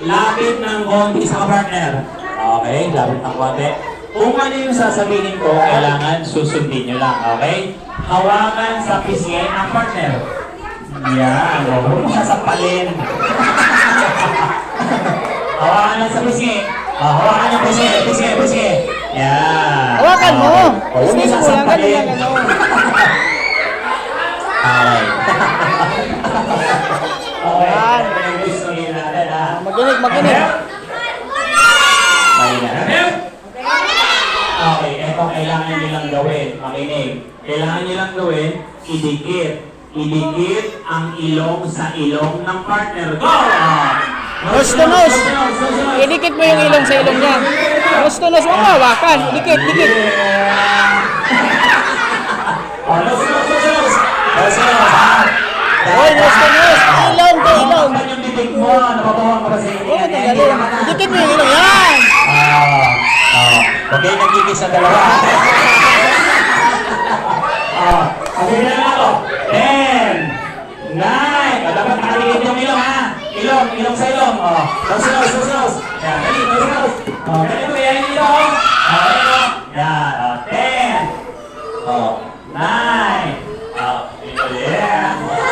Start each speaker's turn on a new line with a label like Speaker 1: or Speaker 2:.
Speaker 1: lapit ng konti sa partner. Okay, lapit ng konti. Kung ano yung sasabihin ko, kailangan susundin nyo lang, okay? Hawakan sa pisngi ng partner. Yan, huwag mo siya sampalin. Hawakan lang sa pisngi. Hawakan yung pisngi. Yan.
Speaker 2: Hawakan mo!
Speaker 1: Huwag mo siya sampalin. Okay. Okay,
Speaker 2: Yan.
Speaker 1: ito yung gusto natin, ha?
Speaker 2: Maginig.
Speaker 1: Okay, ito kailangan nyo lang gawin. Makinig. Kailangan nyo lang gawin, idikit. Idikit ang ilong sa ilong ng partner. Go!
Speaker 2: Nose to nose. Idikit mo yung ilong sa ilong niya. Nose to nose. Huwag mo hawakan. Dikit.
Speaker 1: Oh, nose.
Speaker 2: Hoy, nose to nose. Ilong to ilong.
Speaker 1: Kapag yung bibig mo, nababawan ka ba sa inyo?
Speaker 2: Oo, galing. Dikit mo yung ilong. Yan!
Speaker 1: Huwag kayo nagigis sa dalawa. Sabihin na lang ako. 10, 9. Dapat nakaligid yung ilong, ha? Ilong sa ilong. Nose. Yan, dali, nose. Dali mo yan yung ilong. Ilong. Yan, 10. 9. Yeah.